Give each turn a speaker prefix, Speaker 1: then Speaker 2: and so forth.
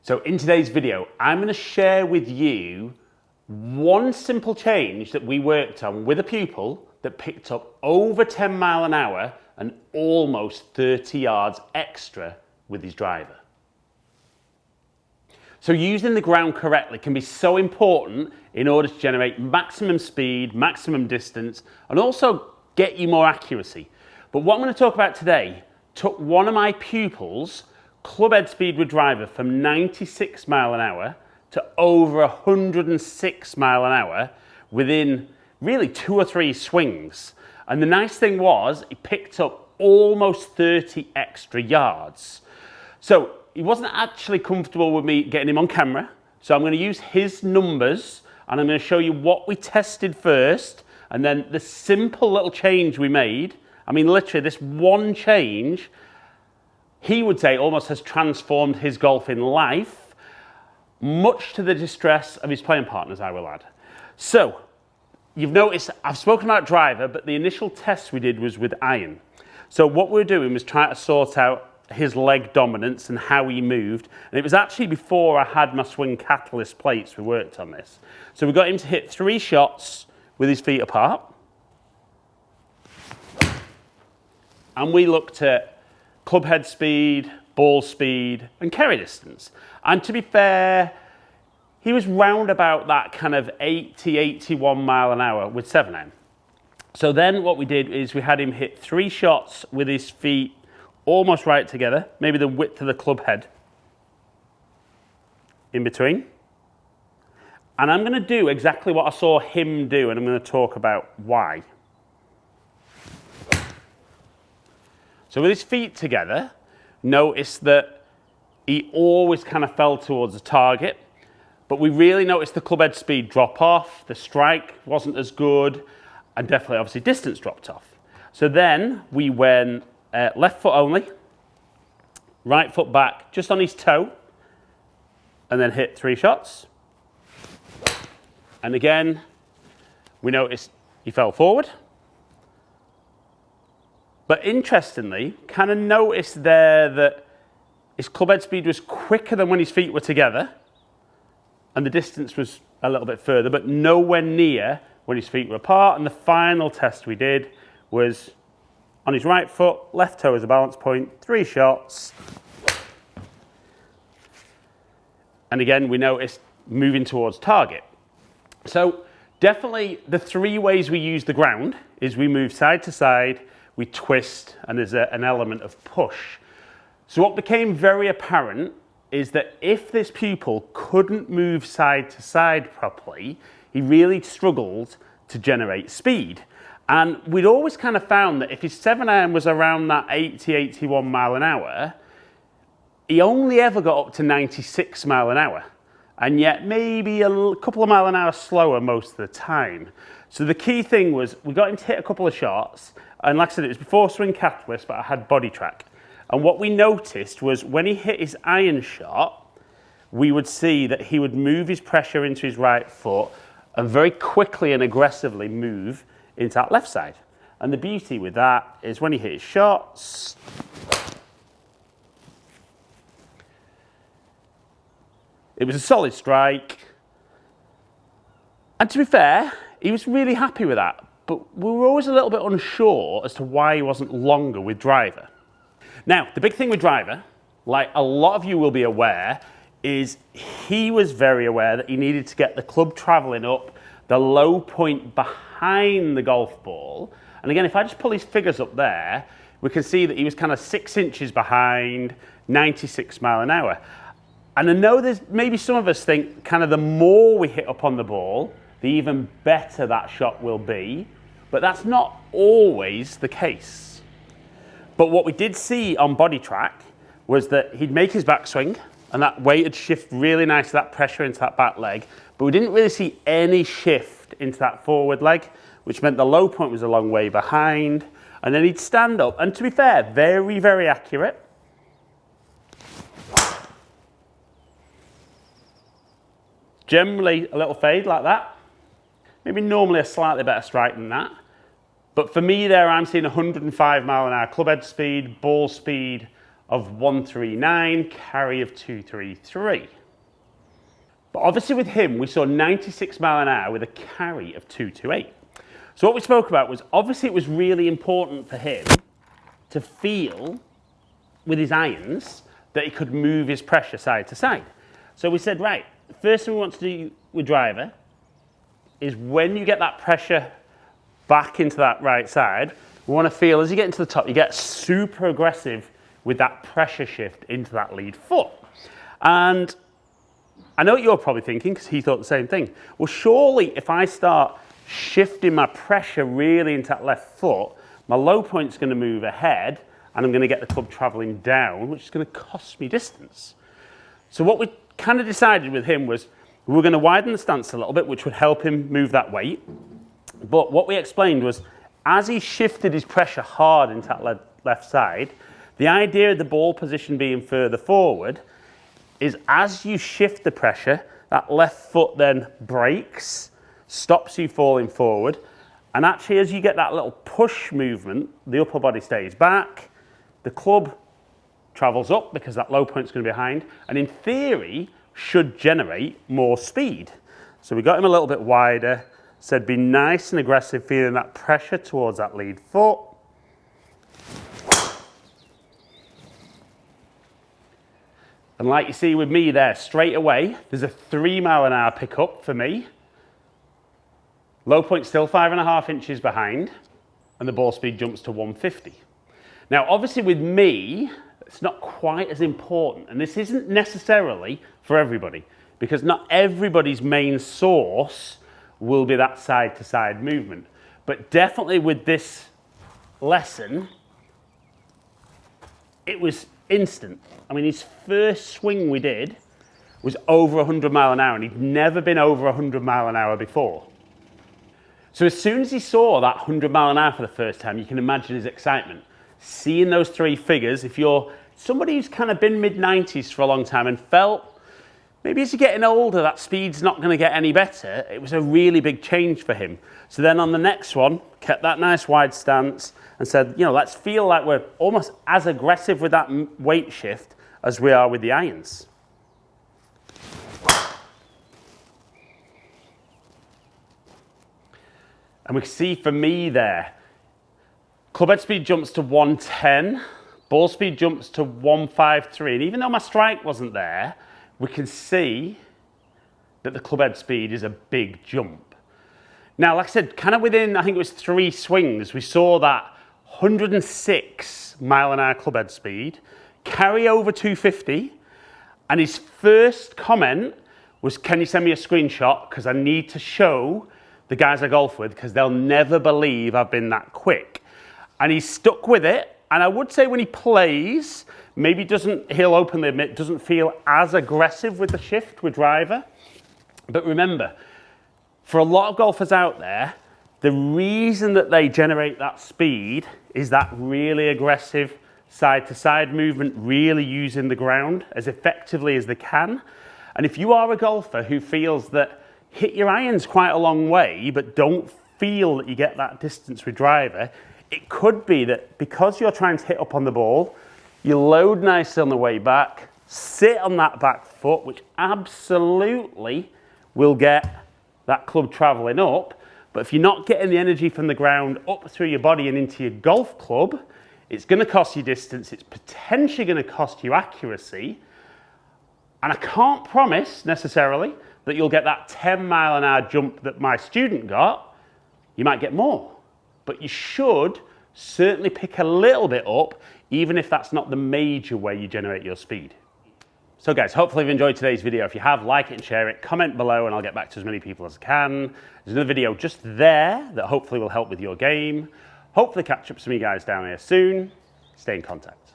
Speaker 1: So in today's video, I'm going to share with you one simple change that we worked on with a pupil that picked up over 10 mile an hour and almost 30 yards extra with his driver. So using the ground correctly can be so important in order to generate maximum speed, maximum distance, and also get you more accuracy. But what I'm going to talk about today took one of my pupils' clubhead speed with driver from 96 mile an hour to over 106 mile an hour within really 2 or 3 swings. And the nice thing was he picked up almost 30 extra yards. So he wasn't actually comfortable with me getting him on camera. So I'm going to use his numbers and I'm going to show you what we tested first and then the simple little change we made. I mean, literally this one change, he would say almost has transformed his golfing life, much to the distress of his playing partners, I will add. So, you've noticed I've spoken about driver, but the initial test we did was with iron. So what we were doing was trying to sort out his leg dominance and how he moved. And it was actually before I had my swing catalyst plates we worked on this. So we got him to hit 3 shots with his feet apart. And we looked at clubhead speed, ball speed, and carry distance. And to be fair, he was round about that kind of 80, 81 mile an hour with 7M. So then what we did is we had him hit 3 shots with his feet almost right together, maybe the width of the club head in between. And I'm going to do exactly what I saw him do, and I'm going to talk about why. So with his feet together, notice that he always kind of fell towards the target, but we really noticed the clubhead speed drop off, the strike wasn't as good, and definitely obviously distance dropped off. So then we went left foot only, right foot back, just on his toe, and then hit 3 shots. And again, we noticed he fell forward. But interestingly, kind of noticed there that his clubhead speed was quicker than when his feet were together, and the distance was a little bit further, but nowhere near when his feet were apart. And the final test we did was on his right foot, left toe as a balance point, 3 shots. And again, we noticed moving towards target. So definitely the 3 ways we use the ground is we move side to side, we twist, and there's an element of push. So what became very apparent is that if this pupil couldn't move side to side properly, he really struggled to generate speed. And we'd always kind of found that if his 7-iron was around that 80, 81 mile an hour, he only ever got up to 96 mile an hour. And yet maybe a couple of mile an hour slower most of the time. So the key thing was we got him to hit a couple of shots, and like I said, it was before swing catalyst, but I had body track. And what we noticed was when he hit his iron shot, we would see that he would move his pressure into his right foot and very quickly and aggressively move into that left side. And the beauty with that is when he hit his shots, it was a solid strike. And to be fair, he was really happy with that. But we were always a little bit unsure as to why he wasn't longer with driver. Now, the big thing with driver, like a lot of you will be aware, is he was very aware that he needed to get the club traveling up the low point behind the golf ball. And again, if I just pull his figures up there, we can see that he was kind of 6 inches behind, 96 mile an hour. And I know there's maybe some of us think kind of the more we hit up on the ball, the even better that shot will be. But that's not always the case. But what we did see on body track was that he'd make his backswing and that weight would shift really nice, that pressure into that back leg. But we didn't really see any shift into that forward leg, which meant the low point was a long way behind. And then he'd stand up. And to be fair, very, very accurate. Generally a little fade like that. Maybe normally a slightly better strike than that. But for me there, I'm seeing 105 mile an hour clubhead speed, ball speed, of 139, carry of 233. But obviously with him, we saw 96 mile an hour with a carry of 228. So what we spoke about was, obviously it was really important for him to feel with his irons that he could move his pressure side to side. So we said, right, the first thing we want to do with driver is when you get that pressure back into that right side, we want to feel as you get into the top, you get super aggressive with that pressure shift into that lead foot. And I know what you're probably thinking, because he thought the same thing. Well, surely if I start shifting my pressure really into that left foot, my low point's going to move ahead and I'm going to get the club traveling down, which is going to cost me distance. So what we kind of decided with him was we were going to widen the stance a little bit, which would help him move that weight. But what we explained was, as he shifted his pressure hard into that left side, the idea of the ball position being further forward is as you shift the pressure, that left foot then breaks, stops you falling forward, and actually as you get that little push movement, the upper body stays back, the club travels up because that low point's going to be behind, and in theory should generate more speed. So we got him a little bit wider, said be nice and aggressive, feeling that pressure towards that lead foot. And like you see with me there, straight away, there's a 3 mile an hour pickup for me. Low point still 5.5 inches behind, and the ball speed jumps to 150. Now, obviously with me, it's not quite as important, and this isn't necessarily for everybody, because not everybody's main source will be that side-to-side movement. But definitely with this lesson, it was instant. I mean, his first swing we did was over 100 mile an hour, and he'd never been over 100 mile an hour before. So as soon as he saw that 100 mile an hour for the first time, you can imagine his excitement. Seeing those three figures, if you're somebody who's kind of been mid-90s for a long time and felt maybe as you're getting older that speed's not going to get any better, it was a really big change for him. So then on the next one, kept that nice wide stance and said, you know, let's feel like we're almost as aggressive with that weight shift as we are with the irons. And we can see for me there, club head speed jumps to 110, ball speed jumps to 153. And even though my strike wasn't there, we can see that the club head speed is a big jump. Now, like I said, kind of within, I think it was 3 swings, we saw that 106 mile an hour club head speed, carry over 250. And his first comment was, can you send me a screenshot? Because I need to show the guys I golf with, because they'll never believe I've been that quick. And he's stuck with it. And I would say when he plays, maybe he'll openly admit, doesn't feel as aggressive with the shift with driver. But remember, for a lot of golfers out there, the reason that they generate that speed is that really aggressive side-to-side movement, really using the ground as effectively as they can. And if you are a golfer who feels that hit your irons quite a long way, but don't feel that you get that distance with driver, it could be that because you're trying to hit up on the ball, you load nicely on the way back, sit on that back foot, which absolutely will get that club traveling up. But if you're not getting the energy from the ground up through your body and into your golf club, it's going to cost you distance. It's potentially going to cost you accuracy. And I can't promise necessarily that you'll get that 10 mile an hour jump that my student got. You might get more, but you should certainly pick a little bit up, even if that's not the major way you generate your speed. So guys, hopefully you've enjoyed today's video. If you have, like it and share it, comment below and I'll get back to as many people as I can. There's another video just there that hopefully will help with your game. Hopefully catch up with some of you guys down here soon. Stay in contact.